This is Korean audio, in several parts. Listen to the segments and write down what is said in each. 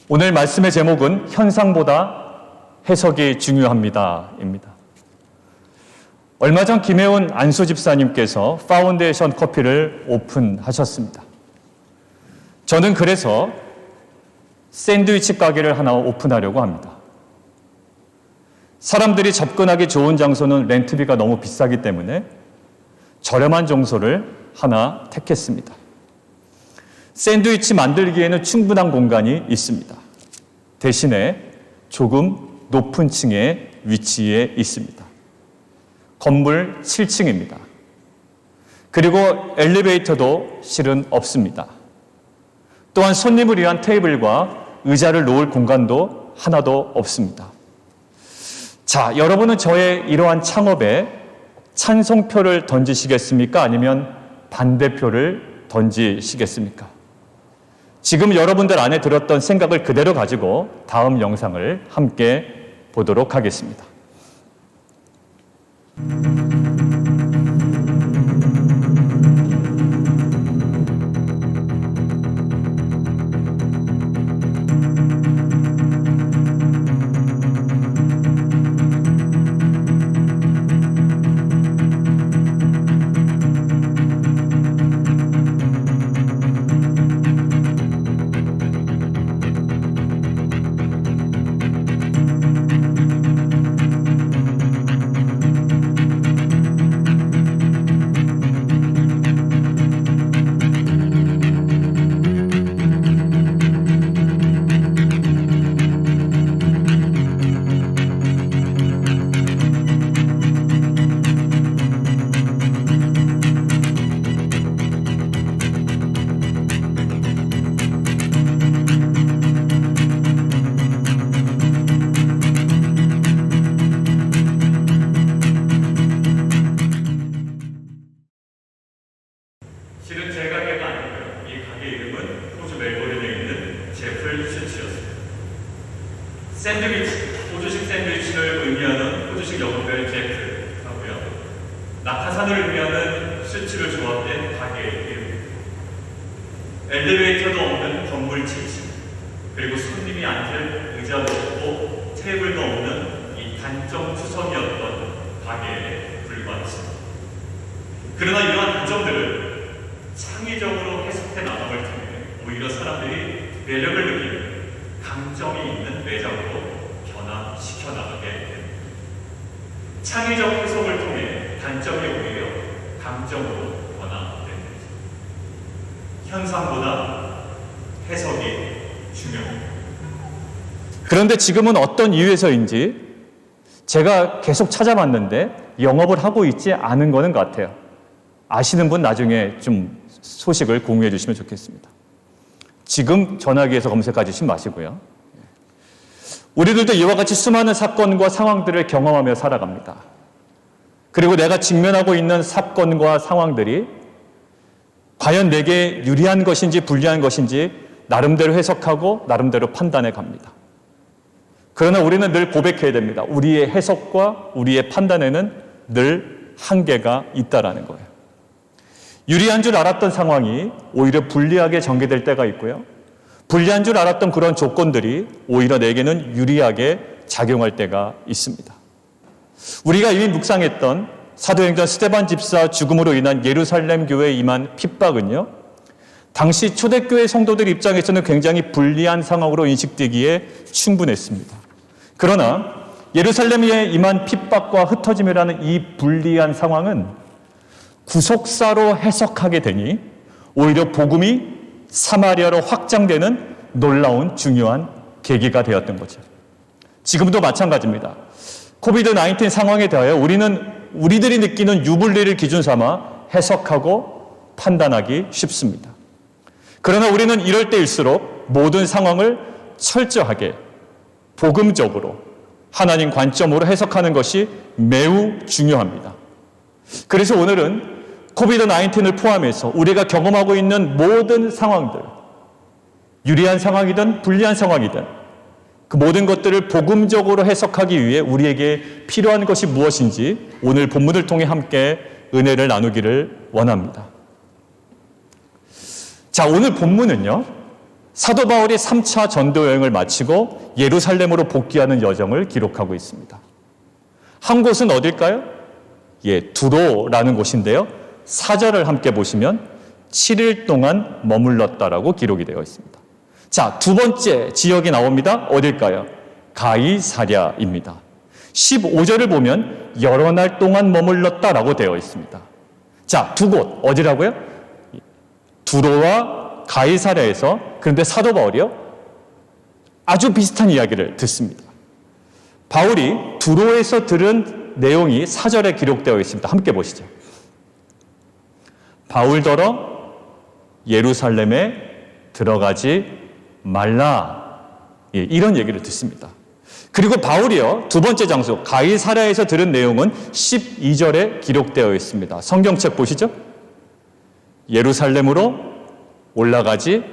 오늘 말씀의 제목은 현상보다 해석이 중요합니다입니다. 얼마 전 김혜원 안수 집사님께서 파운데이션 커피를 오픈하셨습니다. 저는 그래서 샌드위치 가게를 하나 오픈하려고 합니다. 사람들이 접근하기 좋은 장소는 렌트비가 너무 비싸기 때문에 저렴한 장소를 하나 택했습니다. 샌드위치 만들기에는 충분한 공간이 있습니다. 대신에 조금 높은 층에 위치해 있습니다. 건물 7층입니다. 그리고 엘리베이터도 실은 없습니다. 또한 손님을 위한 테이블과 의자를 놓을 공간도 하나도 없습니다. 자, 여러분은 저의 이러한 창업에 찬성표를 던지시겠습니까? 아니면 반대표를 던지시겠습니까? 지금 여러분들 안에 들었던 생각을 그대로 가지고 다음 영상을 함께 보도록 하겠습니다. 실은 제 가게가 아니고요. 이 가게 이름은 호주 멜버른에 있는 제플 슈츠였습니다. 샌드위치, 호주식 샌드위치를 의미하는 호주식 영어별 제플하고요. 낙하산을 의미하는 슈츠를 조합된 가게의 이름입니다. 엘리베이터도 없는 건물 7층, 그리고 손님이 앉을 의자도 없고 테이블도 없는 이 단점 투성이었던 가게에 불과했습니다. 그러나 이러한 단점들을 창의적으로 해석해 나감을 통해 오히려 사람들이 매력을 느끼는 강점이 있는 매장으로 변화시켜 나가게 됩니다. 창의적 해석을 통해 단점이 오히려 강점으로 변화됩니다. 현상보다 해석이 중요합니다. 그런데 지금은 어떤 이유에서인지 제가 계속 찾아봤는데 영업을 하고 있지 않은 거는 것 같아요. 아시는 분 나중에 좀 소식을 공유해 주시면 좋겠습니다. 지금 전화기에서 검색하지 마시고요. 우리들도 이와 같이 수많은 사건과 상황들을 경험하며 살아갑니다. 그리고 내가 직면하고 있는 사건과 상황들이 과연 내게 유리한 것인지 불리한 것인지 나름대로 해석하고 나름대로 판단해 갑니다. 그러나 우리는 늘 고백해야 됩니다. 우리의 해석과 우리의 판단에는 늘 한계가 있다라는 거예요. 유리한 줄 알았던 상황이 오히려 불리하게 전개될 때가 있고요. 불리한 줄 알았던 그런 조건들이 오히려 내게는 유리하게 작용할 때가 있습니다. 우리가 이미 묵상했던 사도행전 스데반 집사 죽음으로 인한 예루살렘 교회에 임한 핍박은요, 당시 초대교회 성도들 입장에서는 굉장히 불리한 상황으로 인식되기에 충분했습니다. 그러나 예루살렘에 임한 핍박과 흩어짐이라는 이 불리한 상황은 구속사로 해석하게 되니 오히려 복음이 사마리아로 확장되는 놀라운 중요한 계기가 되었던 거죠. 지금도 마찬가지입니다. 코비드-19 상황에 대하여 우리들이 느끼는 유불리를 기준 삼아 해석하고 판단하기 쉽습니다. 그러나 우리는 이럴 때일수록 모든 상황을 철저하게 복음적으로 하나님 관점으로 해석하는 것이 매우 중요합니다. 그래서 오늘은 코비드-19을 포함해서 우리가 경험하고 있는 모든 상황들, 유리한 상황이든 불리한 상황이든 그 모든 것들을 복음적으로 해석하기 위해 우리에게 필요한 것이 무엇인지 오늘 본문을 통해 함께 은혜를 나누기를 원합니다. 자, 오늘 본문은요, 사도 바울이 3차 전도 여행을 마치고 예루살렘으로 복귀하는 여정을 기록하고 있습니다. 한 곳은 어딜까요? 두로라는 곳인데요. 4절을 함께 보시면 7일 동안 머물렀다라고 기록이 되어 있습니다. 자, 두 번째 지역이 나옵니다. 어딜까요? 가이사랴입니다. 15절을 보면 여러 날 동안 머물렀다라고 되어 있습니다. 자, 두 곳 어디라고요? 두로와 가이사랴에서. 그런데 사도 바울이요, 아주 비슷한 이야기를 듣습니다. 바울이 두로에서 들은 내용이 4절에 기록되어 있습니다. 함께 보시죠. 바울더러 예루살렘에 들어가지 말라. 이런 얘기를 듣습니다. 그리고 바울이요, 두 번째 장소 가이사랴에서 들은 내용은 12절에 기록되어 있습니다. 성경책 보시죠. 예루살렘으로 올라가지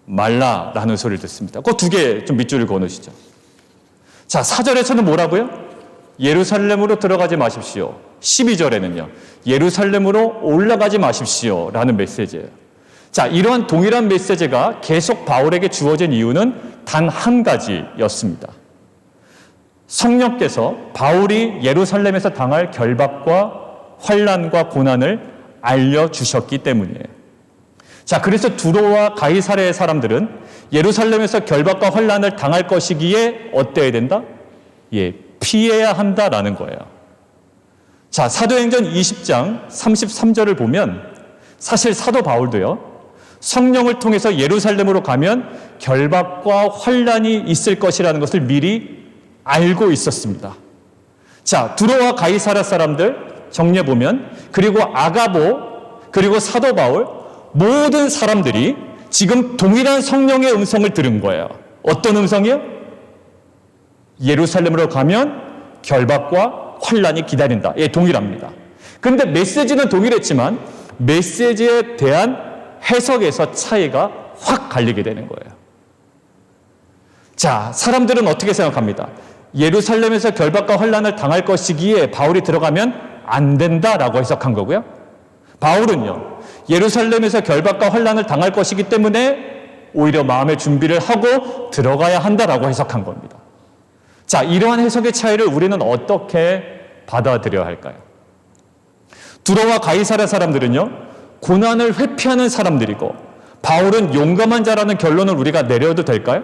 말라라는 소리를 듣습니다. 그 두 개 좀 밑줄을 그어놓으시죠. 자, 4절에서는 뭐라고요? 예루살렘으로 들어가지 마십시오. 12절에는요, 예루살렘으로 올라가지 마십시오 라는 메시지예요. 자, 이러한 동일한 메시지가 계속 바울에게 주어진 이유는 단 한 가지였습니다. 성령께서 바울이 예루살렘에서 당할 결박과 환난과 고난을 알려주셨기 때문이에요. 자, 그래서 두로와 가이사랴의 사람들은 예루살렘에서 결박과 환난을 당할 것이기에 어때야 된다? 피해야 한다라는 거예요. 자, 사도행전 20장 33절을 보면 사실 사도 바울도요, 성령을 통해서 예루살렘으로 가면 결박과 환난이 있을 것이라는 것을 미리 알고 있었습니다. 자, 두로와 가이사랴 사람들 정리해 보면, 그리고 아가보, 그리고 사도 바울, 모든 사람들이 지금 동일한 성령의 음성을 들은 거예요. 어떤 음성이요? 예루살렘으로 가면 결박과 환난이 기다린다. 동일합니다. 그런데 메시지는 동일했지만 메시지에 대한 해석에서 차이가 확 갈리게 되는 거예요. 자, 사람들은 어떻게 생각합니다? 예루살렘에서 결박과 환난을 당할 것이기에 바울이 들어가면 안 된다라고 해석한 거고요. 바울은요, 예루살렘에서 결박과 환난을 당할 것이기 때문에 오히려 마음의 준비를 하고 들어가야 한다라고 해석한 겁니다. 자, 이러한 해석의 차이를 우리는 어떻게 받아들여야 할까요? 두로와 가이사랴 사람들은요, 고난을 회피하는 사람들이고 바울은 용감한 자라는 결론을 우리가 내려도 될까요?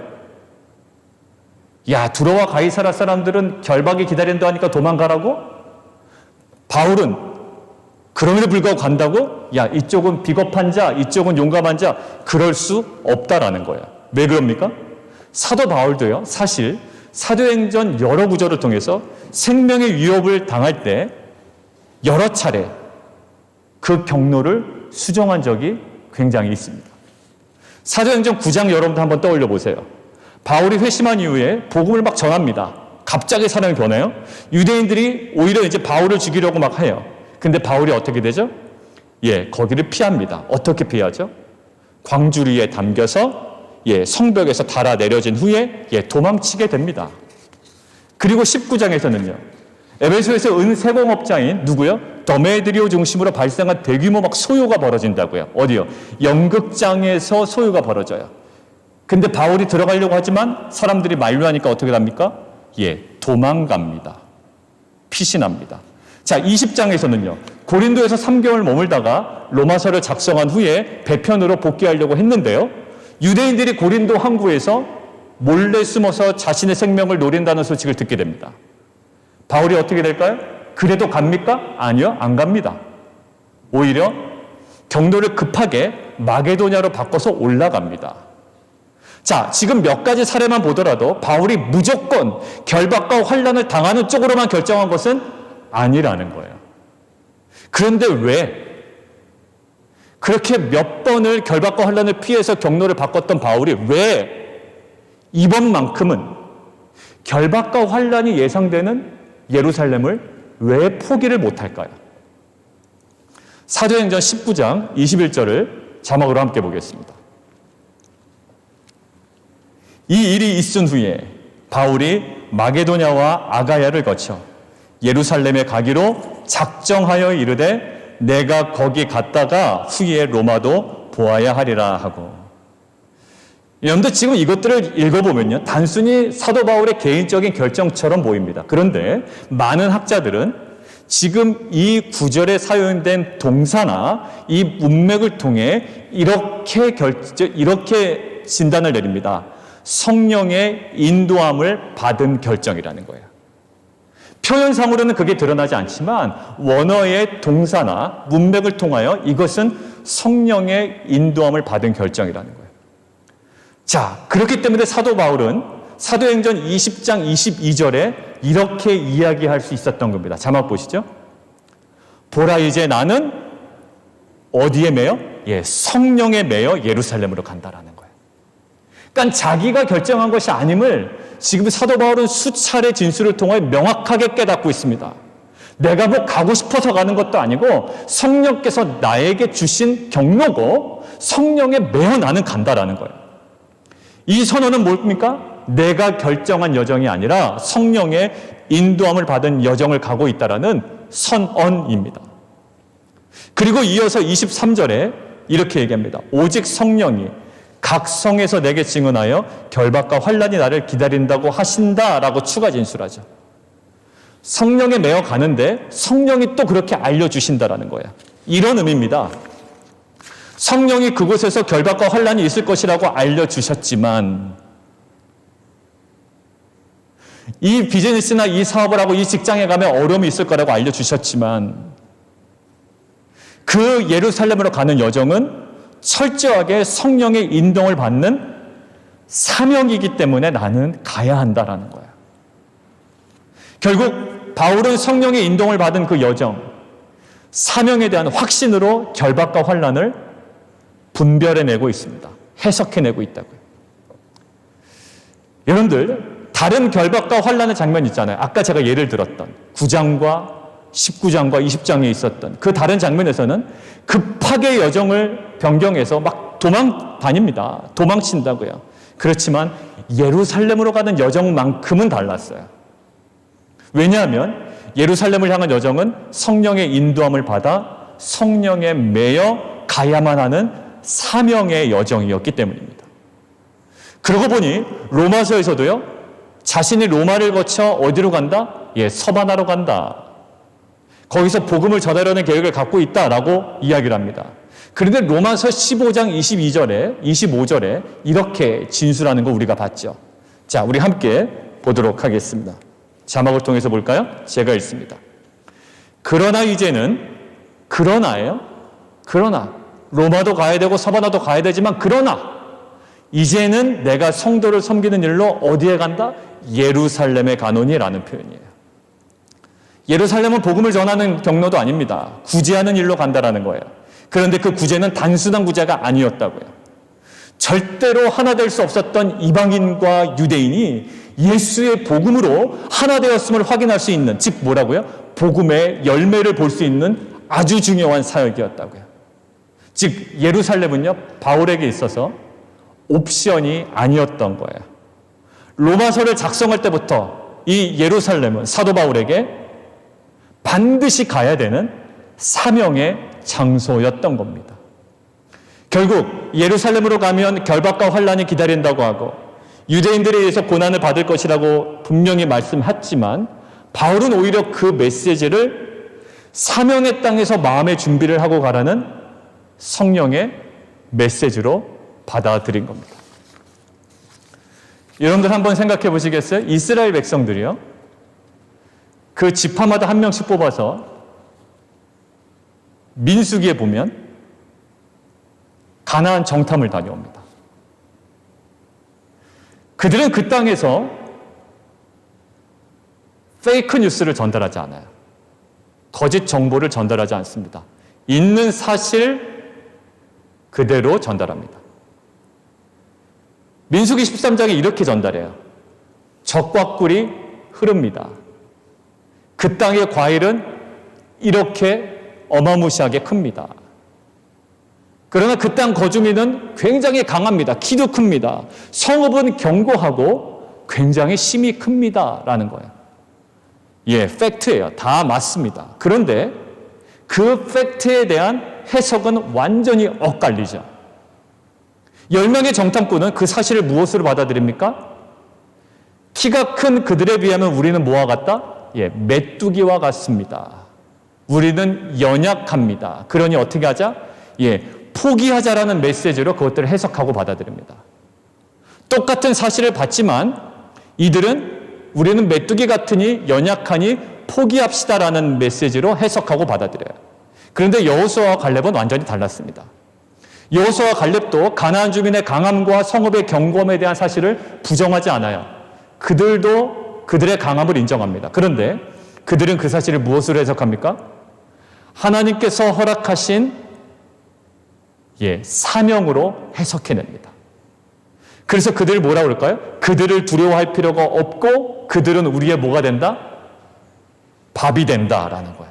야, 두로와 가이사랴 사람들은 결박이 기다린다 하니까 도망가라고? 바울은 그럼에도 불구하고 간다고? 야, 이쪽은 비겁한 자, 이쪽은 용감한 자, 그럴 수 없다라는 거예요. 왜 그럽니까? 사도 바울도요, 사실 사도행전 여러 구절을 통해서 생명의 위협을 당할 때 여러 차례 그 경로를 수정한 적이 굉장히 있습니다. 사도행전 9장 여러분도 한번 떠올려 보세요. 바울이 회심한 이후에 복음을 막 전합니다. 갑자기 사람이 변해요. 유대인들이 오히려 이제 바울을 죽이려고 막 해요. 근데 바울이 어떻게 되죠? 거기를 피합니다. 어떻게 피하죠? 광주리에 담겨서 성벽에서 달아 내려진 후에 도망치게 됩니다. 그리고 19장에서는요, 에베소에서 은세공업자인 누구요? 더메드리오 중심으로 발생한 대규모 막 소요가 벌어진다고요. 어디요? 연극장에서 소요가 벌어져요. 근데 바울이 들어가려고 하지만 사람들이 만류하니까 어떻게 합니까? 도망갑니다. 피신합니다. 자, 20장에서는요, 고린도에서 3개월 머물다가 로마서를 작성한 후에 배편으로 복귀하려고 했는데요, 유대인들이 고린도 항구에서 몰래 숨어서 자신의 생명을 노린다는 소식을 듣게 됩니다. 바울이 어떻게 될까요? 그래도 갑니까? 아니요, 안 갑니다. 오히려 경로를 급하게 마게도냐로 바꿔서 올라갑니다. 자, 지금 몇 가지 사례만 보더라도 바울이 무조건 결박과 환난을 당하는 쪽으로만 결정한 것은 아니라는 거예요. 그런데 왜 그렇게 몇 번을 결박과 환난을 피해서 경로를 바꿨던 바울이 왜 이번만큼은 결박과 환난이 예상되는 예루살렘을 왜 포기를 못할까요? 사도행전 19장 21절을 자막으로 함께 보겠습니다. 이 일이 있은 후에 바울이 마게도냐와 아가야를 거쳐 예루살렘에 가기로 작정하여 이르되 내가 거기 갔다가 후에 로마도 보아야 하리라 하고. 여러분들 지금 이것들을 읽어보면요, 단순히 사도 바울의 개인적인 결정처럼 보입니다. 그런데 많은 학자들은 지금 이 구절에 사용된 동사나 이 문맥을 통해 이렇게 진단을 내립니다. 성령의 인도함을 받은 결정이라는 거예요. 표현상으로는 그게 드러나지 않지만 원어의 동사나 문맥을 통하여 이것은 성령의 인도함을 받은 결정이라는 거예요. 자, 그렇기 때문에 사도 바울은 사도행전 20장 22절에 이렇게 이야기할 수 있었던 겁니다. 자막 보시죠. 보라, 이제 나는 어디에 매여? 성령에 매여 예루살렘으로 간다라는 거예요. 그러니까 자기가 결정한 것이 아님을 지금 사도 바울은 수차례 진술을 통해 명확하게 깨닫고 있습니다. 내가 뭐 가고 싶어서 가는 것도 아니고 성령께서 나에게 주신 경로고 성령에 매여 나는 간다라는 거예요. 이 선언은 뭡니까? 내가 결정한 여정이 아니라 성령의 인도함을 받은 여정을 가고 있다라는 선언입니다. 그리고 이어서 23절에 이렇게 얘기합니다. 오직 성령이 각 성에서 내게 증언하여 결박과 환난이 나를 기다린다고 하신다라고 추가 진술하죠. 성령에 매어 가는데 성령이 또 그렇게 알려주신다라는 거예요. 이런 의미입니다. 성령이 그곳에서 결박과 환난이 있을 것이라고 알려주셨지만 이 비즈니스나 이 사업을 하고 이 직장에 가면 어려움이 있을 거라고 알려주셨지만 그 예루살렘으로 가는 여정은 철저하게 성령의 인도를 받는 사명이기 때문에 나는 가야 한다라는 거예요. 결국 바울은 성령의 인도를 받은 그 여정, 사명에 대한 확신으로 결박과 환난을 분별해내고 있습니다. 해석해내고 있다고요. 여러분들, 다른 결박과 환난의 장면 있잖아요. 아까 제가 예를 들었던 9장과 19장과 20장에 있었던 그 다른 장면에서는 급하게 여정을 변경해서 막 도망 다닙니다. 도망친다고요. 그렇지만 예루살렘으로 가는 여정만큼은 달랐어요. 왜냐하면 예루살렘을 향한 여정은 성령의 인도함을 받아 성령에 매여 가야만 하는 사명의 여정이었기 때문입니다. 그러고 보니 로마서에서도요, 자신이 로마를 거쳐 어디로 간다? 서바나로 간다. 거기서 복음을 전하려는 계획을 갖고 있다라고 이야기를 합니다. 그런데 로마서 15장 25절에 이렇게 진술하는 거 우리가 봤죠. 자, 우리 함께 보도록 하겠습니다. 자막을 통해서 볼까요? 제가 읽습니다. 그러나 이제는, 그러나 로마도 가야 되고 서바나도 가야 되지만 그러나 이제는 내가 성도를 섬기는 일로 어디에 간다? 예루살렘에 가노니라는 표현이에요. 예루살렘은 복음을 전하는 경로도 아닙니다. 구제하는 일로 간다라는 거예요. 그런데 그 구제는 단순한 구제가 아니었다고요. 절대로 하나 될 수 없었던 이방인과 유대인이 예수의 복음으로 하나 되었음을 확인할 수 있는, 즉 뭐라고요? 복음의 열매를 볼 수 있는 아주 중요한 사역이었다고요. 즉 예루살렘은요, 바울에게 있어서 옵션이 아니었던 거예요. 로마서를 작성할 때부터 이 예루살렘은 사도 바울에게 반드시 가야 되는 사명의 장소였던 겁니다. 결국 예루살렘으로 가면 결박과 환난이 기다린다고 하고 유대인들에 의해서 고난을 받을 것이라고 분명히 말씀했지만 바울은 오히려 그 메시지를 사명의 땅에서 마음의 준비를 하고 가라는 성령의 메시지로 받아들인 겁니다. 여러분들 한번 생각해 보시겠어요? 이스라엘 백성들이요, 그 지파마다 한 명씩 뽑아서 민수기에 보면 가나안 정탐을 다녀옵니다. 그들은 그 땅에서 페이크 뉴스를 전달하지 않아요. 거짓 정보를 전달하지 않습니다. 있는 사실 그대로 전달합니다. 민수기 13장에 이렇게 전달해요. 적과 꿀이 흐릅니다. 그 땅의 과일은 이렇게 어마무시하게 큽니다. 그러나 그 땅 거주민은 굉장히 강합니다. 키도 큽니다. 성읍은 견고하고 굉장히 힘이 큽니다. 라는 거예요. 팩트예요. 다 맞습니다. 그런데 그 팩트에 대한 해석은 완전히 엇갈리죠. 10명의 정탐꾼은 그 사실을 무엇으로 받아들입니까? 키가 큰 그들에 비하면 우리는 뭐와 같다? 메뚜기와 같습니다. 우리는 연약합니다. 그러니 어떻게 하자? 포기하자라는 메시지로 그것들을 해석하고 받아들입니다. 똑같은 사실을 받지만 이들은 우리는 메뚜기 같으니 연약하니 포기합시다라는 메시지로 해석하고 받아들여요. 그런데 여호수아와 갈렙은 완전히 달랐습니다. 여호수아와 갈렙도 가나안 주민의 강함과 성읍의 경검에 대한 사실을 부정하지 않아요. 그들도 그들의 강함을 인정합니다. 그런데 그들은 그 사실을 무엇으로 해석합니까? 하나님께서 허락하신 사명으로 해석해냅니다. 그래서 그들을 뭐라고 그럴까요? 그들을 두려워할 필요가 없고 그들은 우리의 뭐가 된다? 밥이 된다라는 거예요.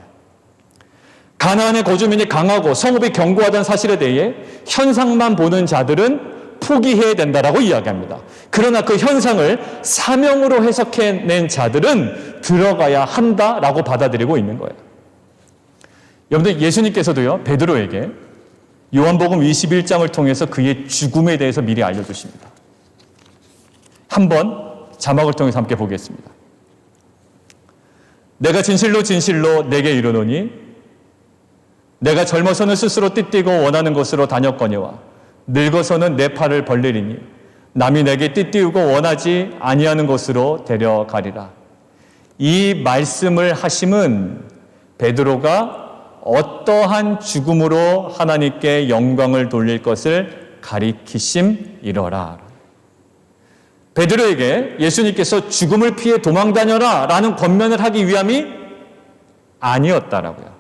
가나안의 거주민이 강하고 성읍이 견고하다는 사실에 대해 현상만 보는 자들은 포기해야 된다라고 이야기합니다. 그러나 그 현상을 사명으로 해석해낸 자들은 들어가야 한다라고 받아들이고 있는 거예요. 여러분들, 예수님께서도요, 베드로에게 요한복음 21장을 통해서 그의 죽음에 대해서 미리 알려주십니다. 한번 자막을 통해서 함께 보겠습니다. 내가 진실로 진실로 내게 이르노니 내가 젊어서는 스스로 띠띠고 원하는 곳으로 다녔거니와 늙어서는 내 팔을 벌리리니 남이 내게 띠띠우고 원하지 아니하는 곳으로 데려가리라. 이 말씀을 하심은 베드로가 어떠한 죽음으로 하나님께 영광을 돌릴 것을 가리키심이러라. 베드로에게 예수님께서 죽음을 피해 도망 다녀라 라는 권면을 하기 위함이 아니었다라고요.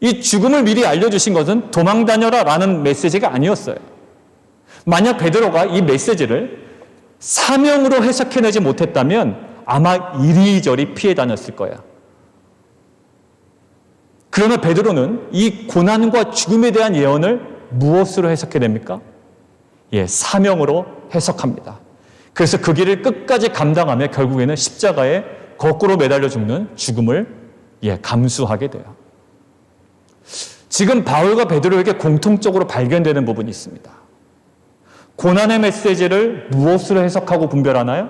이 죽음을 미리 알려주신 것은 도망 다녀라 라는 메시지가 아니었어요. 만약 베드로가 이 메시지를 사명으로 해석해내지 못했다면 아마 이리저리 피해 다녔을 거야. 그러나 베드로는 이 고난과 죽음에 대한 예언을 무엇으로 해석해냅니까? 사명으로 해석합니다. 그래서 그 길을 끝까지 감당하며 결국에는 십자가에 거꾸로 매달려 죽는 죽음을 감수하게 돼요. 지금 바울과 베드로에게 공통적으로 발견되는 부분이 있습니다. 고난의 메시지를 무엇으로 해석하고 분별하나요?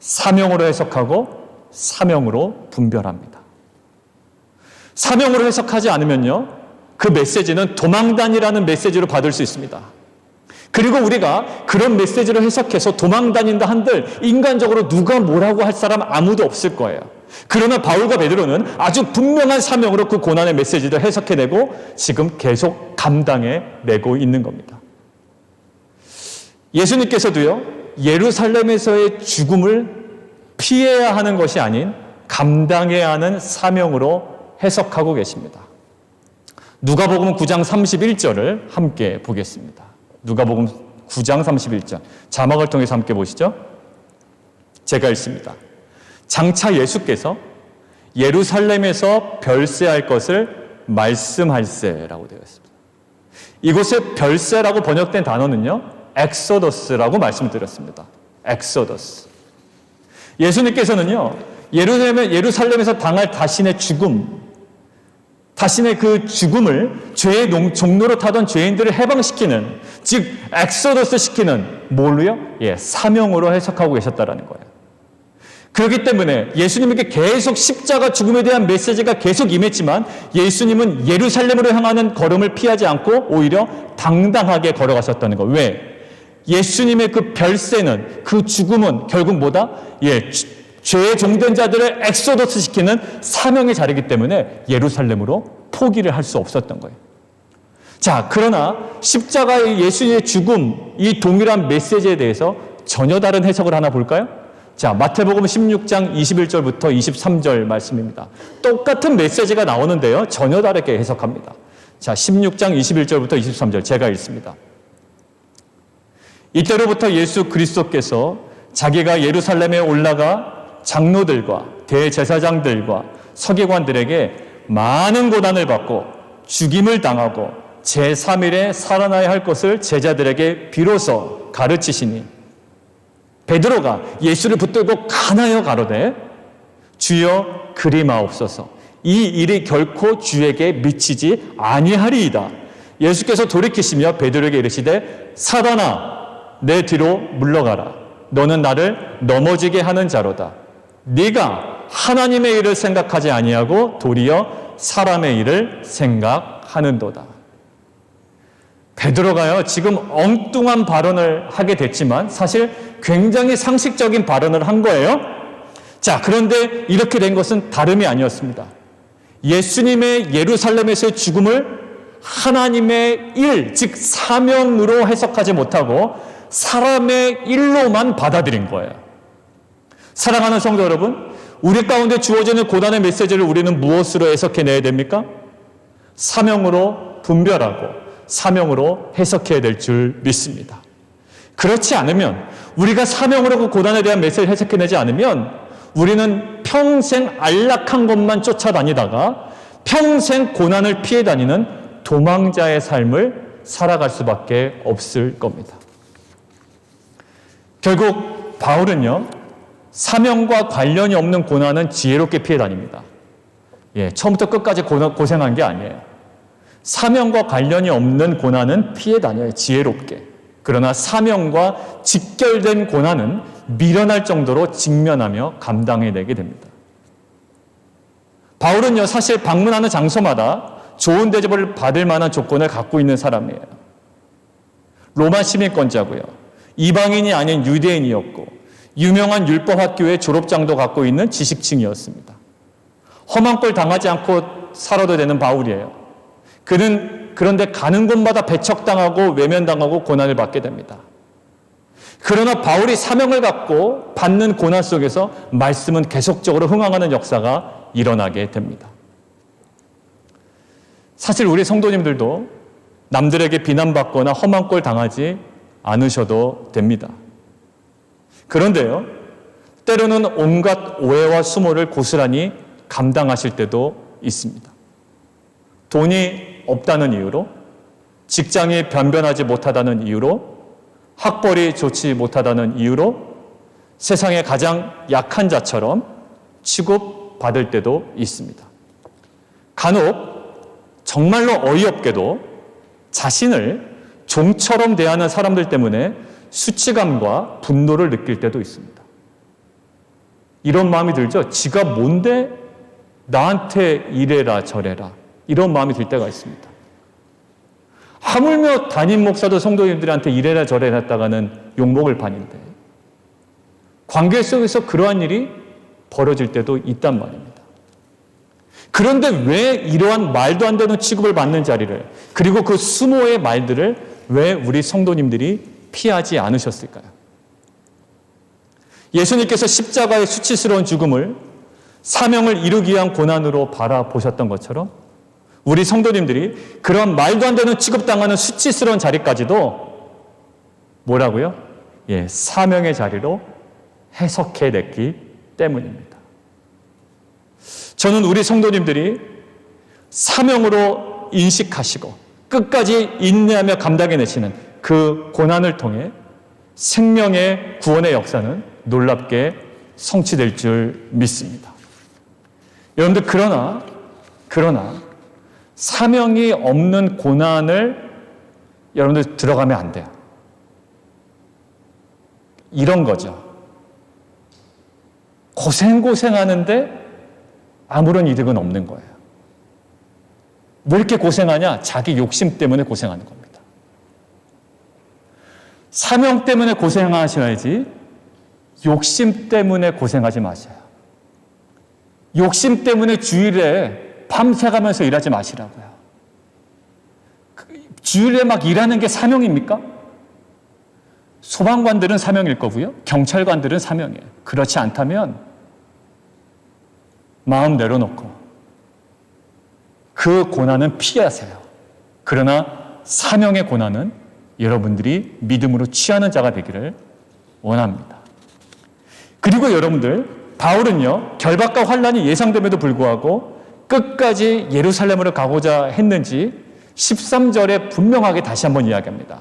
사명으로 해석하고 사명으로 분별합니다. 사명으로 해석하지 않으면요, 그 메시지는 도망다니라는 메시지로 받을 수 있습니다. 그리고 우리가 그런 메시지를 해석해서 도망다닌다 한들 인간적으로 누가 뭐라고 할 사람 아무도 없을 거예요. 그러나 바울과 베드로는 아주 분명한 사명으로 그 고난의 메시지를 해석해내고 지금 계속 감당해내고 있는 겁니다. 예수님께서도요, 예루살렘에서의 죽음을 피해야 하는 것이 아닌 감당해야 하는 사명으로 해석하고 계십니다. 누가복음 9장 31절을 함께 보겠습니다. 누가복음 9장 31절. 자막을 통해서 함께 보시죠. 제가 읽습니다. 장차 예수께서 예루살렘에서 별세할 것을 말씀할세라고 되어 있습니다. 이곳에 별세라고 번역된 단어는요, 엑소더스라고 말씀드렸습니다. 엑소더스. 예수님께서는요, 예루살렘에서 당할 자신의 죽음, 자신의 그 죽음을 죄의 종로로 타던 죄인들을 해방시키는, 즉 엑소더스 시키는 뭘로요? 사명으로 해석하고 계셨다라는 거예요. 그렇기 때문에 예수님에게 계속 십자가 죽음에 대한 메시지가 계속 임했지만 예수님은 예루살렘으로 향하는 걸음을 피하지 않고 오히려 당당하게 걸어가셨다는 거. 왜? 예수님의 그 별세는, 그 죽음은 결국 뭐다? 죄에 종된 자들을 엑소더스 시키는 사명의 자리이기 때문에 예루살렘으로 포기를 할 수 없었던 거예요. 자, 그러나 십자가의 예수님의 죽음, 이 동일한 메시지에 대해서 전혀 다른 해석을 하나 볼까요? 자, 마태복음 16장 21절부터 23절 말씀입니다. 똑같은 메시지가 나오는데요, 전혀 다르게 해석합니다. 자, 16장 21절부터 23절 제가 읽습니다. 이때로부터 예수 그리스도께서 자기가 예루살렘에 올라가 장로들과 대제사장들과 서기관들에게 많은 고난을 받고 죽임을 당하고 제3일에 살아나야 할 것을 제자들에게 비로소 가르치시니 베드로가 예수를 붙들고 간하여 가로되 주여 그리 마옵소서 이 일이 결코 주에게 미치지 아니하리이다. 예수께서 돌이키시며 베드로에게 이르시되 사단아 내 뒤로 물러가라. 너는 나를 넘어지게 하는 자로다. 네가 하나님의 일을 생각하지 아니하고 도리어 사람의 일을 생각하는도다. 베드로가요, 지금 엉뚱한 발언을 하게 됐지만 사실 굉장히 상식적인 발언을 한 거예요. 자, 그런데 이렇게 된 것은 다름이 아니었습니다. 예수님의 예루살렘에서의 죽음을 하나님의 일, 즉 사명으로 해석하지 못하고 사람의 일로만 받아들인 거예요. 사랑하는 성도 여러분, 우리 가운데 주어지는 고난의 메시지를 우리는 무엇으로 해석해내야 됩니까? 사명으로 분별하고 사명으로 해석해야 될 줄 믿습니다. 그렇지 않으면, 우리가 사명으로 그 고난에 대한 메시지를 해석해내지 않으면 우리는 평생 안락한 것만 쫓아다니다가 평생 고난을 피해 다니는 도망자의 삶을 살아갈 수밖에 없을 겁니다. 결국 바울은요, 사명과 관련이 없는 고난은 지혜롭게 피해 다닙니다. 처음부터 끝까지 고생한 게 아니에요. 사명과 관련이 없는 고난은 피해 다녀요, 지혜롭게. 그러나 사명과 직결된 고난은 미련할 정도로 직면하며 감당해내게 됩니다. 바울은요, 사실 방문하는 장소마다 좋은 대접을 받을 만한 조건을 갖고 있는 사람이에요. 로마 시민권자고요. 이방인이 아닌 유대인이었고 유명한 율법학교의 졸업장도 갖고 있는 지식층이었습니다. 험한 꼴 당하지 않고 살아도 되는 바울이에요. 그는 그런데 가는 곳마다 배척당하고 외면당하고 고난을 받게 됩니다. 그러나 바울이 사명을 갖고 받는 고난 속에서 말씀은 계속적으로 흥황하는 역사가 일어나게 됩니다. 사실 우리 성도님들도 남들에게 비난받거나 험한 꼴 당하지 않으셔도 됩니다. 그런데요, 때로는 온갖 오해와 수모를 고스란히 감당하실 때도 있습니다. 돈이 없다는 이유로, 직장이 변변하지 못하다는 이유로, 학벌이 좋지 못하다는 이유로 세상의 가장 약한 자처럼 취급받을 때도 있습니다. 간혹 정말로 어이없게도 자신을 종처럼 대하는 사람들 때문에 수치감과 분노를 느낄 때도 있습니다. 이런 마음이 들죠. 지가 뭔데 나한테 이래라 저래라, 이런 마음이 들 때가 있습니다. 하물며 담임 목사도 성도님들한테 이래라 저래라 했다가는 욕먹을 판인데 관계 속에서 그러한 일이 벌어질 때도 있단 말입니다. 그런데 왜 이러한 말도 안 되는 취급을 받는 자리를, 그리고 그 수모의 말들을 왜 우리 성도님들이 피하지 않으셨을까요? 예수님께서 십자가의 수치스러운 죽음을 사명을 이루기 위한 고난으로 바라보셨던 것처럼 우리 성도님들이 그런 말도 안 되는 취급당하는 수치스러운 자리까지도 뭐라고요? 사명의 자리로 해석해냈기 때문입니다. 저는 우리 성도님들이 사명으로 인식하시고 끝까지 인내하며 감당해내시는 그 고난을 통해 생명의 구원의 역사는 놀랍게 성취될 줄 믿습니다. 여러분들, 그러나 사명이 없는 고난을 여러분들 들어가면 안 돼요. 이런 거죠. 고생하는데 아무런 이득은 없는 거예요. 왜 이렇게 고생하냐? 자기 욕심 때문에 고생하는 겁니다. 사명 때문에 고생하셔야지 욕심 때문에 고생하지 마세요. 욕심 때문에 주일에 밤새가면서 일하지 마시라고요. 주일에 막 일하는 게 사명입니까? 소방관들은 사명일 거고요. 경찰관들은 사명이에요. 그렇지 않다면 마음 내려놓고 그 고난은 피하세요. 그러나 사명의 고난은 여러분들이 믿음으로 취하는 자가 되기를 원합니다. 그리고 여러분들, 바울은요, 결박과 환난이 예상됨에도 불구하고 끝까지 예루살렘으로 가고자 했는지 13절에 분명하게 다시 한번 이야기합니다.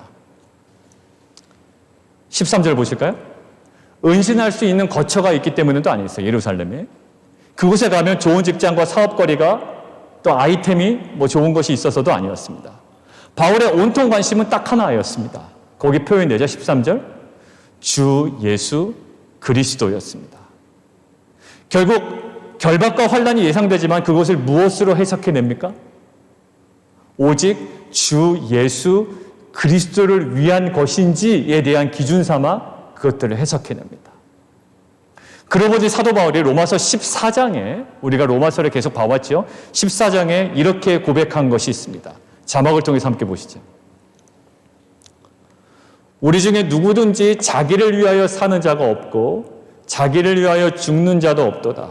13절 보실까요? 은신할 수 있는 거처가 있기 때문에도 아니었어요, 예루살렘에. 그곳에 가면 좋은 직장과 사업거리가 또 아이템이 좋은 것이 있어서도 아니었습니다. 바울의 온통 관심은 딱 하나였습니다. 거기 표현되죠. 13절. 주 예수 그리스도였습니다. 결국 결박과 환난이 예상되지만 그것을 무엇으로 해석해냅니까? 오직 주 예수 그리스도를 위한 것인지에 대한 기준 삼아 그것들을 해석해냅니다. 그러고 보니 사도 바울이 로마서 14장에, 우리가 로마서를 계속 봐왔죠. 14장에 이렇게 고백한 것이 있습니다. 자막을 통해서 함께 보시죠. 우리 중에 누구든지 자기를 위하여 사는 자가 없고 자기를 위하여 죽는 자도 없도다.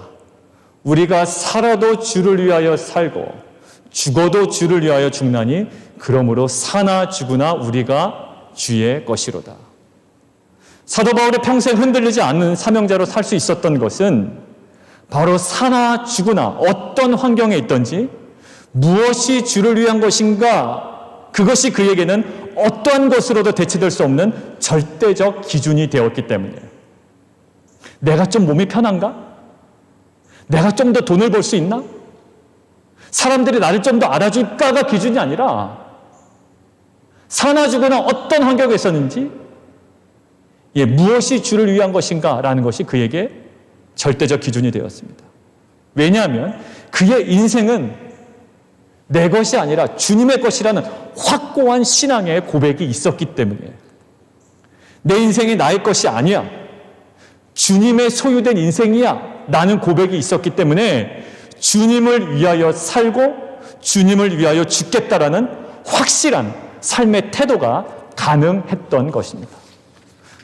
우리가 살아도 주를 위하여 살고 죽어도 주를 위하여 죽나니 그러므로 사나 죽으나 우리가 주의 것이로다. 사도 바울이 평생 흔들리지 않는 사명자로 살 수 있었던 것은 바로 사나 죽으나 어떤 환경에 있든지 무엇이 주를 위한 것인가, 그것이 그에게는 어떠한 것으로도 대체될 수 없는 절대적 기준이 되었기 때문이에요. 내가 좀 몸이 편한가? 내가 좀 더 돈을 벌 수 있나? 사람들이 나를 좀 더 알아줄까가 기준이 아니라 사나 죽으나 어떤 환경에 있었는지 무엇이 주를 위한 것인가 라는 것이 그에게 절대적 기준이 되었습니다. 왜냐하면 그의 인생은 내 것이 아니라 주님의 것이라는 확고한 신앙의 고백이 있었기 때문이에요. 내 인생이 나의 것이 아니야. 주님의 소유된 인생이야. 라는 고백이 있었기 때문에 주님을 위하여 살고 주님을 위하여 죽겠다라는 확실한 삶의 태도가 가능했던 것입니다.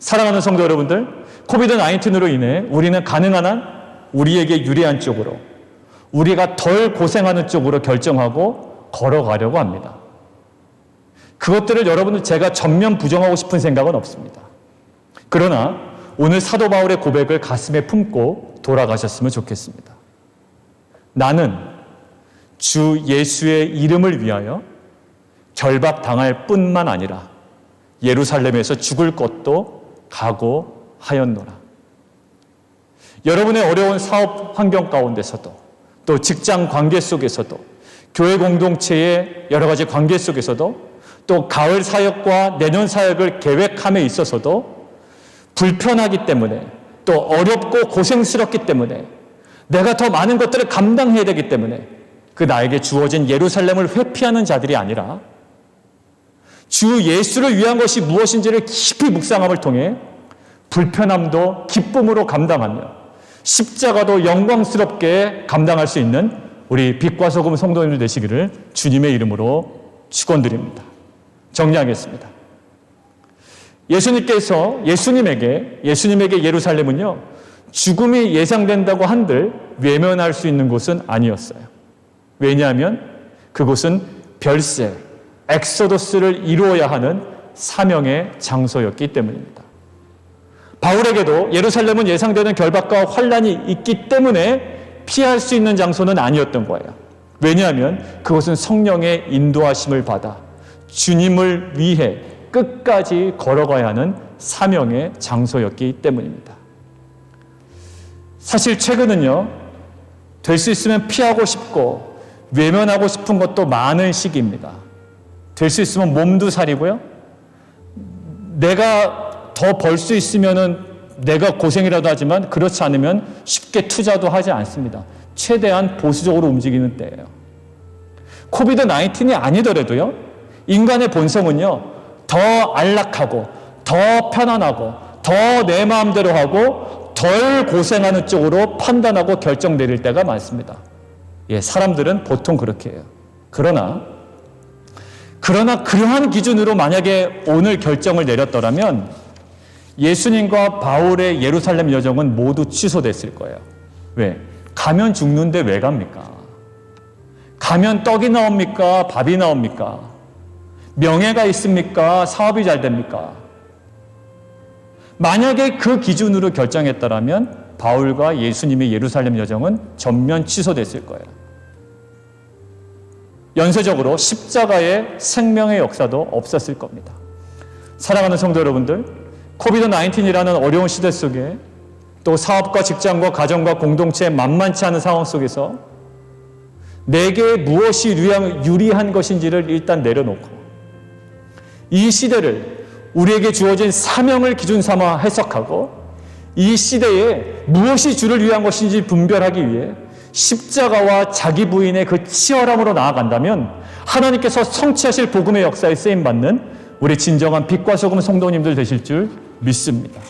사랑하는 성도 여러분들, 코비드-19으로 인해 우리는 가능한 한 우리에게 유리한 쪽으로, 우리가 덜 고생하는 쪽으로 결정하고 걸어가려고 합니다. 그것들을 여러분들 제가 전면 부정하고 싶은 생각은 없습니다. 그러나 오늘 사도 바울의 고백을 가슴에 품고 돌아가셨으면 좋겠습니다. 나는 주 예수의 이름을 위하여 결박당할 뿐만 아니라 예루살렘에서 죽을 것도 각오하였노라. 여러분의 어려운 사업 환경 가운데서도, 또 직장 관계 속에서도, 교회 공동체의 여러 가지 관계 속에서도, 또 가을 사역과 내년 사역을 계획함에 있어서도 불편하기 때문에, 또 어렵고 고생스럽기 때문에, 내가 더 많은 것들을 감당해야 되기 때문에 그 나에게 주어진 예루살렘을 회피하는 자들이 아니라 주 예수를 위한 것이 무엇인지를 깊이 묵상함을 통해 불편함도 기쁨으로 감당하며 십자가도 영광스럽게 감당할 수 있는 우리 빛과 소금 성도님들 되시기를 주님의 이름으로 축원드립니다. 정리하겠습니다. 예수님에게 예루살렘은요, 죽음이 예상된다고 한들 외면할 수 있는 곳은 아니었어요. 왜냐하면 그곳은 별세, 엑소더스를 이루어야 하는 사명의 장소였기 때문입니다. 바울에게도 예루살렘은 예상되는 결박과 환난이 있기 때문에 피할 수 있는 장소는 아니었던 거예요. 왜냐하면 그것은 성령의 인도하심을 받아 주님을 위해 끝까지 걸어가야 하는 사명의 장소였기 때문입니다. 사실 최근은요, 될 수 있으면 피하고 싶고 외면하고 싶은 것도 많은 시기입니다. 될 수 있으면 몸도 살이고요, 내가 더 벌 수 있으면은 내가 고생이라도 하지만 그렇지 않으면 쉽게 투자도 하지 않습니다. 최대한 보수적으로 움직이는 때예요. 코비드-19이 아니더라도요, 인간의 본성은요, 더 안락하고 더 편안하고 더 내 마음대로 하고 덜 고생하는 쪽으로 판단하고 결정 내릴 때가 많습니다. 사람들은 보통 그렇게 해요. 그러나 그러한 기준으로 만약에 오늘 결정을 내렸더라면 예수님과 바울의 예루살렘 여정은 모두 취소됐을 거예요. 왜? 가면 죽는데 왜 갑니까? 가면 떡이 나옵니까? 밥이 나옵니까? 명예가 있습니까? 사업이 잘 됩니까? 만약에 그 기준으로 결정했더라면 바울과 예수님의 예루살렘 여정은 전면 취소됐을 거예요. 연쇄적으로 십자가의 생명의 역사도 없었을 겁니다. 사랑하는 성도 여러분들, 코비드-19이라는 어려운 시대 속에 또 사업과 직장과 가정과 공동체의 만만치 않은 상황 속에서 내게 무엇이 유리한 것인지를 일단 내려놓고 이 시대를 우리에게 주어진 사명을 기준 삼아 해석하고 이 시대에 무엇이 주를 위한 것인지 분별하기 위해 십자가와 자기 부인의 그 치열함으로 나아간다면 하나님께서 성취하실 복음의 역사에 쓰임받는 우리 진정한 빛과 소금 성도님들 되실 줄 믿습니다.